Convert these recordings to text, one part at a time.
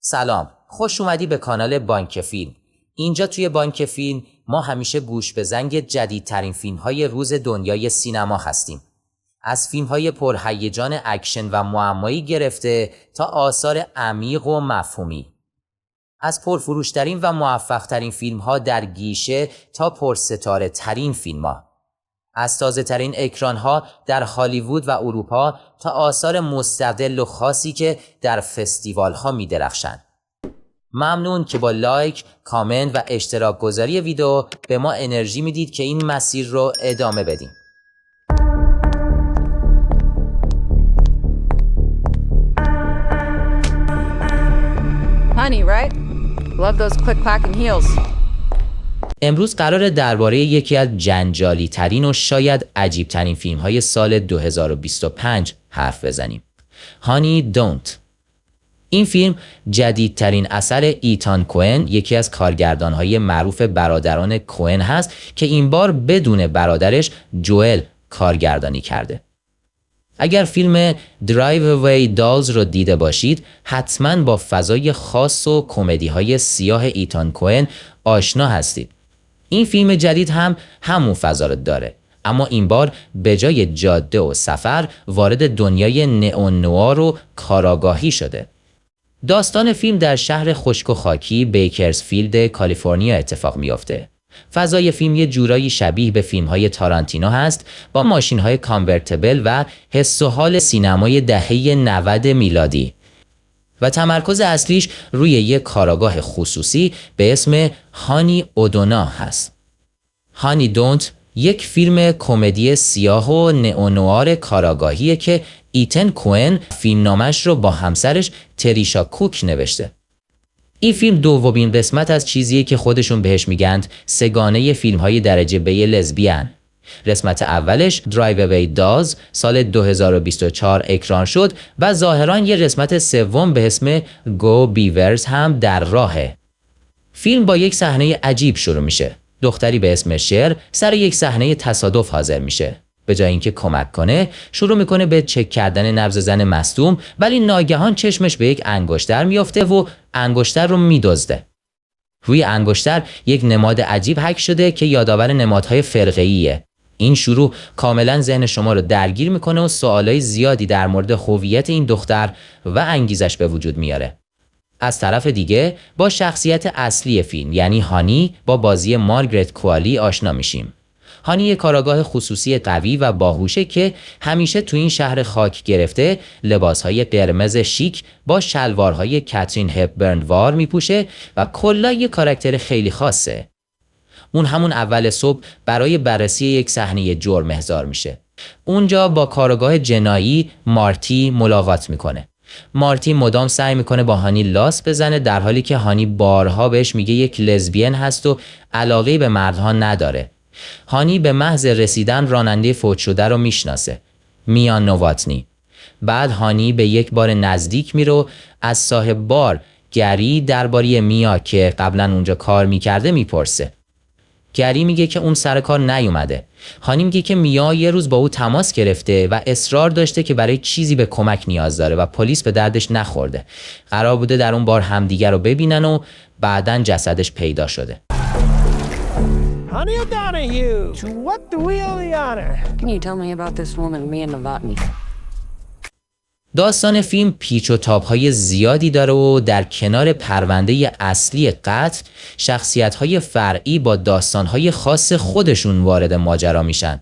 سلام، خوش اومدی به کانال بانک فیلم. اینجا توی بانک فیلم ما همیشه گوش به زنگ جدیدترین فیلم‌های روز دنیای سینما هستیم. از فیلم‌های پرهیجان اکشن و معمایی گرفته تا آثار عمیق و مفهومی. از پرفروشترین و موفق‌ترین فیلم‌ها در گیشه تا پرستاره ترین فیلم‌ها. از تازه‌ترین اکران‌ها در هالیوود و اروپا تا آثار مستقل و خاصی که در فستیوال‌ها می‌درخشند. ممنون که با لایک، کامنت و اشتراک گذاری ویدیو به ما انرژی میدید که این مسیر رو ادامه بدیم. Honey, right? Love those click-clacking heels. امروز قراره درباره یکی از جنجالی ترین و شاید عجیب ترین فیلم های سال 2025 حرف بزنیم. هانی دونت. این فیلم جدیدترین اثر ایتان کوئن، یکی از کارگردانهای معروف برادران کوئن هست که این بار بدون برادرش جوئل کارگردانی کرده. اگر فیلم درایو اوی دالز رو دیده باشید حتما با فضای خاص و کمدی های سیاه ایتان کوئن آشنا هستید. این فیلم جدید هم همون فضا رو داره، اما این بار به جای جاده و سفر وارد دنیای نئون نوار و کاراگاهی شده. داستان فیلم در شهر خشک و خاکی بیکرزفیلد کالیفرنیا اتفاق میافته. فضای فیلم یه جورایی شبیه به فیلم‌های تارانتینو هست، با ماشین‌های کانورتیبل و حس و حال سینمای دهه 90 میلادی. و تمرکز اصلیش روی یک کاراگاه خصوصی به اسم هانی اودونا هست. هانی دونت یک فیلم کمدی سیاه و نئونوار کاراگاهیه که ایتن کوئن فیلمنامش رو با همسرش تریشا کوک نوشته. این فیلم دومین قسمت از چیزیه که خودشون بهش میگند سگانه فیلم‌های درجه B لزبیان. قسمت اولش درایو اوی دالز سال 2024 اکران شد و ظاهراً یه قسمت سوم به اسم گو بیورز هم در راهه. فیلم با یک صحنه عجیب شروع میشه. دختری به اسم شر سر یک صحنه تصادف حاضر میشه. به جای اینکه کمک کنه شروع میکنه به چک کردن نبض زن مصدوم، ولی ناگهان چشمش به یک انگشتر میافته و انگشتر رو میدزده. روی انگشتر یک نماد عجیب حک شده که یادآور نمادهای فرقه‌ایه. این شروع کاملا ذهن شما رو درگیر میکنه و سوالای زیادی در مورد هویت این دختر و انگیزش به وجود میاره. از طرف دیگه با شخصیت اصلی فیلم یعنی هانی با بازی مارگرت کوالی آشنا میشیم. هانی یک کاراگاه خصوصی قوی و باهوشه که همیشه تو این شهر خاک گرفته لباسهای قرمز شیک با شلوارهای کاترین هپبرن وار میپوشه و کلا یک کاراکتر خیلی خاصه. اون همون اول صبح برای بررسی یک صحنه جرم احضار میشه. اونجا با کارآگاه جنایی مارتی ملاقات میکنه. مارتی مدام سعی میکنه با هانی لاس بزنه، در حالی که هانی بارها بهش میگه یک لزبین هست و علاقه به مردها نداره. هانی به محض رسیدن راننده فوت شده رو میشناسه، میا نوواتنی. بعد هانی به یک بار نزدیک میره و از صاحب بار گری درباره میا که قبلا اونجا کار میکرده میپرسه. گری میگه که اون سر کار نیومده. هانی میگه که میا یه روز با او تماس گرفته و اصرار داشته که برای چیزی به کمک نیاز داره و پلیس به دردش نخورده. قرار بوده در اون بار همدیگر رو ببینن و بعداً جسدش پیدا شده. Honey O'Donoghue, to what do we owe the honor? Can you tell me about this woman, Mia Novotny? داستان فیلم پیچ و تاب‌های زیادی داره و در کنار پرونده اصلی قتل شخصیت‌های فرعی با داستان‌های خاص خودشون وارد ماجرا میشن.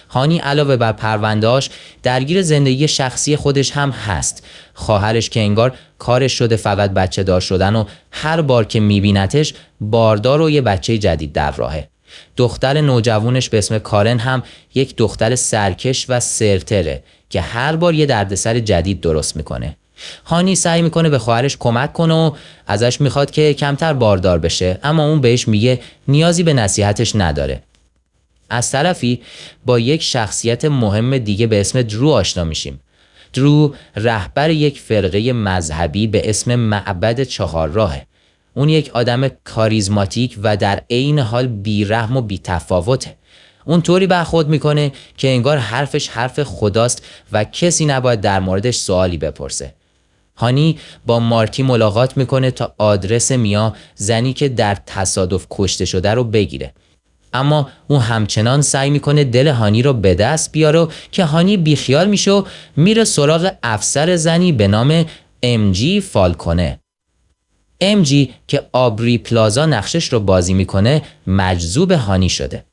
هانی علاوه بر پرونده‌اش درگیر زندگی شخصی خودش هم هست. خواهرش که انگار کارش شده فقط بچه دار شدن و هر بار که میبینتش باردار و یه بچه جدید در راهه. دختر نوجوانش به اسم کارن هم یک دختر سرکش و سرتره که هر بار یه دردسر جدید درست میکنه. هانی سعی میکنه به خواهرش کمک کنه و ازش میخواد که کمتر باردار بشه، اما اون بهش میگه نیازی به نصیحتش نداره. از طرفی با یک شخصیت مهم دیگه به اسم درو آشنا میشیم. درو رهبر یک فرقه مذهبی به اسم معبد چهارراهه. اون یک آدم کاریزماتیک و در عین حال بیرحم و بی‌تفاوته. اون طوری برخورد میکنه که انگار حرفش حرف خداست و کسی نباید در موردش سوالی بپرسه. هانی با مارتی ملاقات میکنه تا آدرس میا، زنی که در تصادف کشته شده رو بگیره. اما اون همچنان سعی میکنه دل هانی رو به دست بیاره که هانی بیخیال میشه و میره سراغ افسر زنی به نام MG فالکونه. MG که آبری پلازا نقشش رو بازی میکنه مجذوب هانی شده.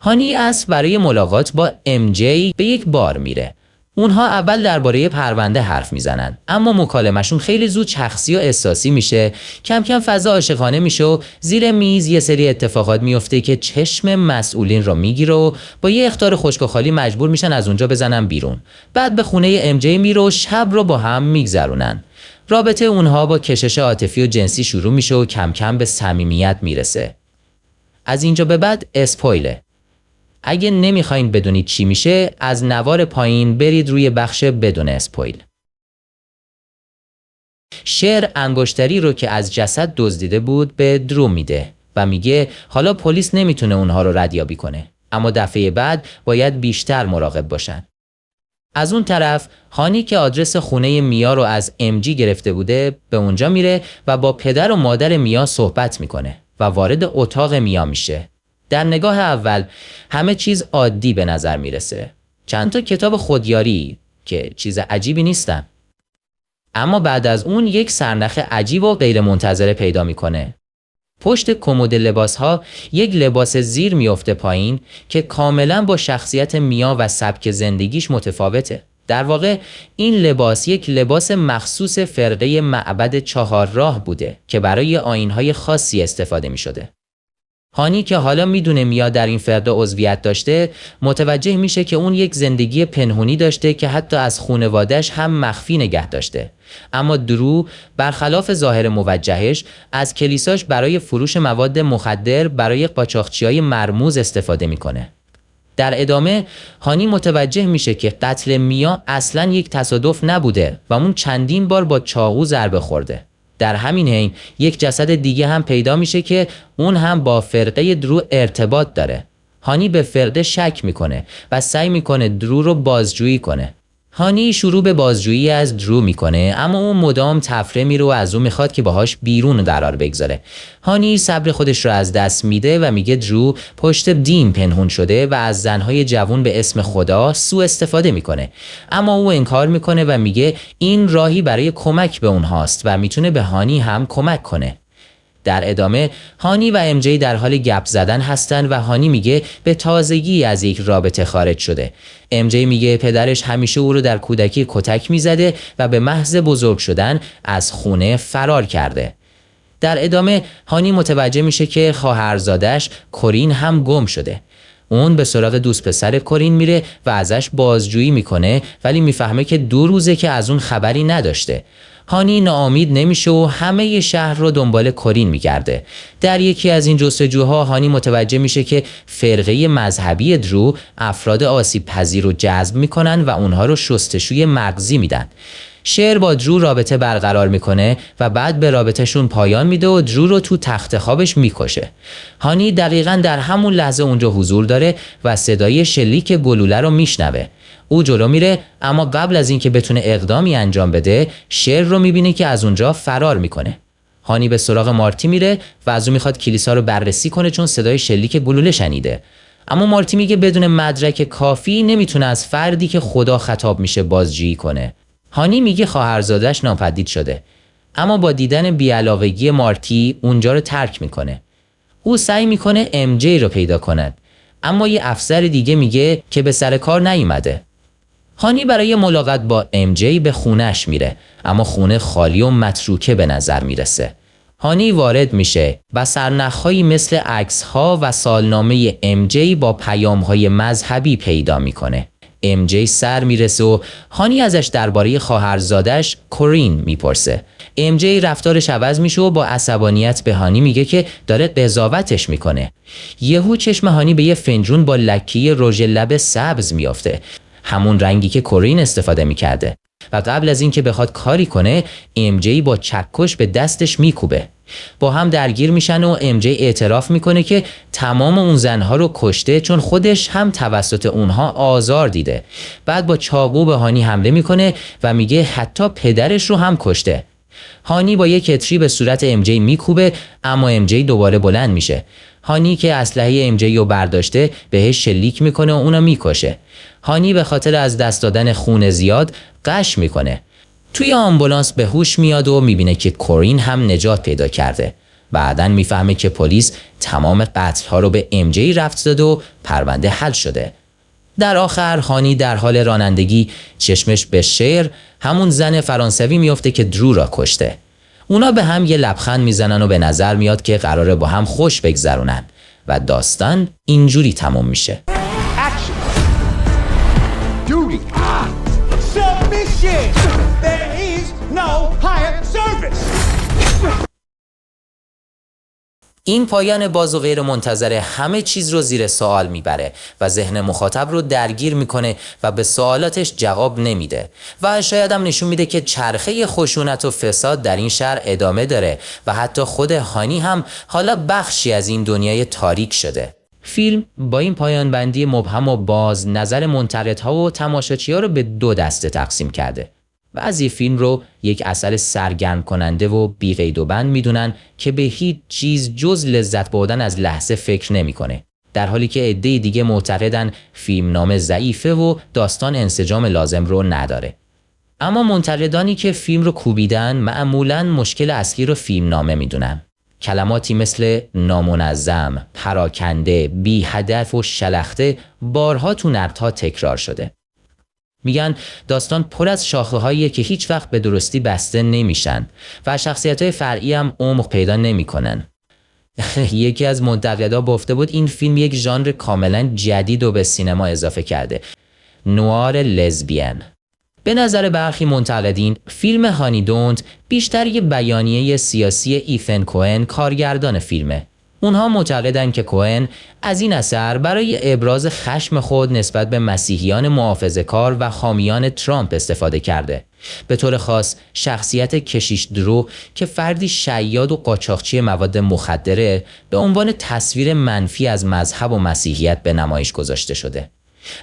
هانی از برای ملاقات با MJ به یک بار میره. اونها اول درباره پرونده حرف میزنن، اما مکالمهشون خیلی زود شخصی و احساسی میشه. کم کم فضا عاشقانه میشه و زیر میز یه سری اتفاقات میفته که چشم مسئولین رو میگیره و با یه اخطار خشک و خالی مجبور میشن از اونجا بزنن بیرون. بعد به خونه MJ میره و شب رو با هم میگذرونن. رابطه اونها با کشش عاطفی و جنسی شروع میشه و کم کم به صمیمیت میرسه. از اینجا به بعد اسپویله. اگه نمیخواین بدونید چی میشه، از نوار پایین برید روی بخش بدون اسپویل. شر انگشتری رو که از جسد دزدیده بود به درو میده و میگه حالا پلیس نمیتونه اونها رو ردیابی کنه، اما دفعه بعد باید بیشتر مراقب باشن. از اون طرف هانی که آدرس خونه میا رو از MG گرفته بوده به اونجا میره و با پدر و مادر میا صحبت میکنه و وارد اتاق میا میشه. در نگاه اول همه چیز عادی به نظر میرسه. چند تا کتاب خودیاری که چیز عجیبی نیستن. اما بعد از اون یک سرنخ عجیب و غیر منتظره پیدا میکنه. پشت کمد لباس‌ها یک لباس زیر میفته پایین که کاملا با شخصیت میا و سبک زندگیش متفاوته. در واقع این لباس یک لباس مخصوص فرقه معبد چهارراه بوده که برای آیین‌های خاصی استفاده می‌شده. هانی که حالا میدونه میا در این فرقه عضویت داشته، متوجه میشه که اون یک زندگی پنهونی داشته که حتی از خانواده‌اش هم مخفی نگه داشته. اما درو برخلاف ظاهر موجهش از کلیساش برای فروش مواد مخدر برای قاچاقچیای مرموز استفاده میکنه. در ادامه هانی متوجه میشه که قتل میا اصلاً یک تصادف نبوده و اون چندین بار با چاقو ضربه خورده. در همین حین یک جسد دیگه هم پیدا میشه که اون هم با فرقه درو ارتباط داره. هانی به فرقه شک میکنه و سعی میکنه درو رو بازجویی کنه. هانی شروع به بازجویی از درو میکنه، اما اون مدام تفره میره و از اون میخواد که باهاش بیرون قرار بگذاره. هانی صبر خودش رو از دست میده و میگه درو پشت دین پنهون شده و از زنهای جوان به اسم خدا سوء استفاده میکنه. اما او انکار میکنه و میگه این راهی برای کمک به اونهاست و میتونه به هانی هم کمک کنه. در ادامه هانی و MJ در حال گپ زدن هستن و هانی میگه به تازگی از یک رابطه خارج شده. MJ میگه پدرش همیشه او رو در کودکی کتک میزده و به محض بزرگ شدن از خونه فرار کرده. در ادامه هانی متوجه میشه که خواهرزادش کورین هم گم شده. اون به سراغ دوست پسر کورین میره و ازش بازجویی میکنه، ولی میفهمه که 2 روزه که از اون خبری نداشته. هانی ناامید نمیشه و همه شهر رو دنبال کورین میگرده. در یکی از این جستجوها هانی متوجه میشه که فرقه مذهبی درو افراد آسیب پذیر رو جذب میکنن و اونها رو شستشوی مغزی میدن. شر با درو رابطه برقرار میکنه و بعد به رابطهشون پایان میده و درو رو تو تخت خوابش میکشه. هانی دقیقاً در همون لحظه اونجا حضور داره و صدای شلیک گلوله رو میشنوه. او جلو میره، اما قبل از اینکه بتونه اقدامی انجام بده شر رو میبینه که از اونجا فرار میکنه. هانی به سراغ مارتی میره و از اون میخواد کلیسا رو بررسی کنه چون صدای شلیک گلوله شنیده. اما مارتی میگه بدون مدرک کافی نمیتونه از فردی که خدا خطاب میشه بازجویی کنه. هانی میگه خواهرزادش ناپدید شده، اما با دیدن بی‌علاقگی مارتی اونجا رو ترک میکنه. او سعی میکنه MJ رو پیدا کند، اما یه افسر دیگه میگه که به سر کار نیومده. هانی برای ملاقات با MJ به خونهش میره، اما خونه خالی و متروکه به نظر میرسه. هانی وارد میشه و سرنخهایی مثل عکس‌ها و سالنامه MJ با پیام‌های مذهبی پیدا میکنه. MJ سر میرسه و هانی ازش درباره خواهرزادش کورین میپرسه. MJ رفتارش عوض میشه و با عصبانیت به هانی میگه که داره قضاوتش میکنه. یهو چشم هانی به یه فنجون با لکه رژ لب سبز میافته، همون رنگی که کورین استفاده میکرده، و قبل از اینکه بخواد کاری کنه MJ با چکش به دستش میکوبه. با هم درگیر میشن و ام جی اعتراف میکنه که تمام اون زنها رو کشته چون خودش هم توسط اونها آزار دیده. بعد با چاقو به هانی حمله میکنه و میگه حتی پدرش رو هم کشته. هانی با یک کتری به صورت ام جی میکوبه اما ام جی دوباره بلند میشه. هانی که اسلحه ام جی رو برداشته بهش شلیک میکنه و اونو میکشه. هانی به خاطر از دست دادن خون زیاد غش میکنه. توی آمبولانس به هوش میاد و میبینه که کورین هم نجات پیدا کرده. بعدن میفهمه که پلیس تمام قتل‌ها رو به ام جی رفت داده و پرونده حل شده. در آخر هانی در حال رانندگی چشمش به شیر همون زن فرانسوی میفته که درو را کشته. اونا به هم یه لبخند میزنن و به نظر میاد که قراره با هم خوش بگذرونن و داستان اینجوری تموم میشه. Action. Duty. Submission. There is no higher service. این پایان باز و غیر منتظره همه چیز رو زیر سوال میبره و ذهن مخاطب رو درگیر میکنه و به سوالاتش جواب نمیده و شاید هم نشون میده که چرخه خشونت و فساد در این شهر ادامه داره و حتی خود هانی هم حالا بخشی از این دنیای تاریک شده. فیلم با این پایان بندی مبهم و باز نظر منتقدها و تماشاچی‌ها رو به دو دسته تقسیم کرده. بعضی فیلم رو یک اثر سرگرم کننده و بی قید و بند میدونن که به هیچ چیز جز لذت بردن از لحظه فکر نمیکنه، در حالی که عده دیگه معتقدن فیلمنامه ضعیفه و داستان انسجام لازم رو نداره. اما منتقدانی که فیلم رو کوبیدن معمولاً مشکل اصلی رو فیلمنامه میدونن. کلماتی مثل نامنظم، پراکنده، بی هدف و شلخته بارها تو نقدها تکرار شده. میگن داستان پر از شاخه‌هاییه که هیچ وقت به درستی بسته نمیشن و شخصیت‌های فرعی هم عمق پیدا نمی‌کنن. یکی از منتقدها گفته بود این فیلم یک ژانر کاملا جدید و به سینما اضافه کرده، نوار لزبین. به نظر برخی منتقدین فیلم هانی دونت بیشتر یک بیانیه سیاسی ایتن کوهن کارگردان فیلمه. اونها معتقدن که کوهن از این اثر برای ابراز خشم خود نسبت به مسیحیان محافظه‌کار و حامیان ترامپ استفاده کرده. به طور خاص شخصیت کشیش درو که فردی شیاد و قاچاقچی مواد مخدره به عنوان تصویر منفی از مذهب و مسیحیت به نمایش گذاشته شده.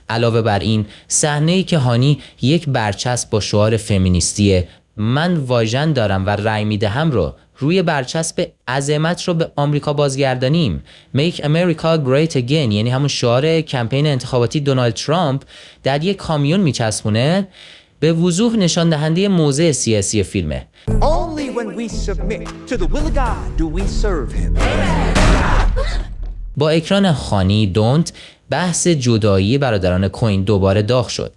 علاوه بر این صحنه‌ای که هانی یک برچسب با شعار فمینیستی من واژن دارم و رأی میدهم رو روی برچسب عظمت رو به آمریکا بازگردانیم Make America Great Again، یعنی همون شعار کمپین انتخاباتی دونالد ترامپ، در یک کامیون میچسبونه، به وضوح نشان دهنده موضع سیاسی فیلمه. Only when we submit to the will of God do we serve him. با اکران هانی دونت بحث جدایی برادران کوین دوباره داغ شد.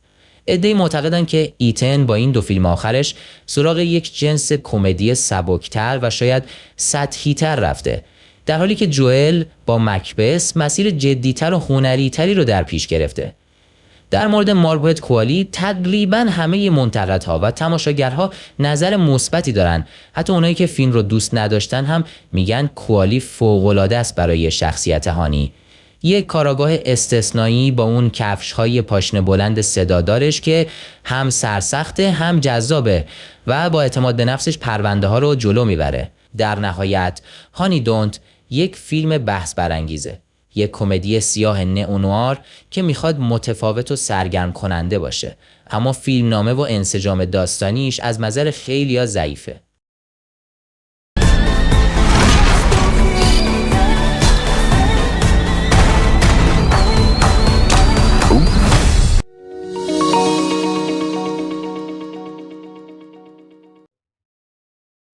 عده‌ای معتقدن که ایتن با این دو فیلم آخرش سراغ یک جنس کمدی سبکتر و شاید سطحی‌تر رفته، در حالی که جوئل با مکبث مسیر جدی‌تر و هنری‌تری رو در پیش گرفته. در مورد مارگارت کوالی تقریباً همه منتقدها و تماشاگرها نظر مثبتی دارن. حتی اونایی که فیلم رو دوست نداشتن هم میگن کوالی فوق‌العاده است برای شخصیت هانی. یک کاراگاه استثنایی با اون کفش‌های پاشنه بلند صدادارش که هم سرسخته هم جذابه و با اعتماد به نفسش پرونده ها رو جلو میبره. در نهایت هانی دونت یک فیلم بحث برانگیزه، یک کمدی سیاه نئونوار که میخواد متفاوت و سرگرم کننده باشه، اما فیلمنامه و انسجام داستانیش از نظر خیلی‌ها ضعیفه.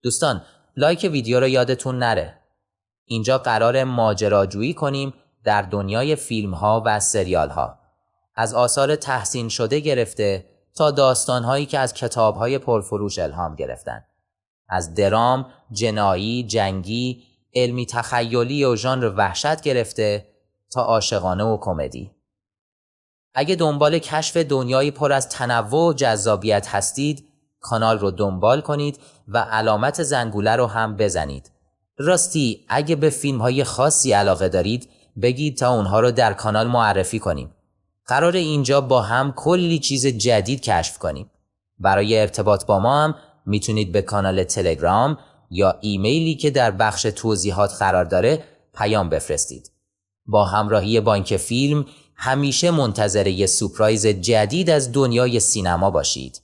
دوستان لایک ویدیو رو یادتون نره. اینجا قرار ماجراجویی کنیم در دنیای فیلم ها و سریال ها، از آثار تحسین شده گرفته تا داستان هایی که از کتاب های پرفروش الهام گرفتن، از درام، جنایی، جنگی، علمی تخیلی و ژانر وحشت گرفته تا عاشقانه و کمدی. اگه دنبال کشف دنیایی پر از تنوع و جذابیت هستید، کانال رو دنبال کنید و علامت زنگوله رو هم بزنید. راستی اگه به فیلم های خاصی علاقه دارید بگید تا اونها رو در کانال معرفی کنیم. قرار اینجا با هم کلی چیز جدید کشف کنیم. برای ارتباط با ما هم میتونید به کانال تلگرام یا ایمیلی که در بخش توضیحات قرار داره پیام بفرستید. با همراهی بانک فیلم همیشه منتظر یه سورپرایز جدید از دنیای سینما باشید.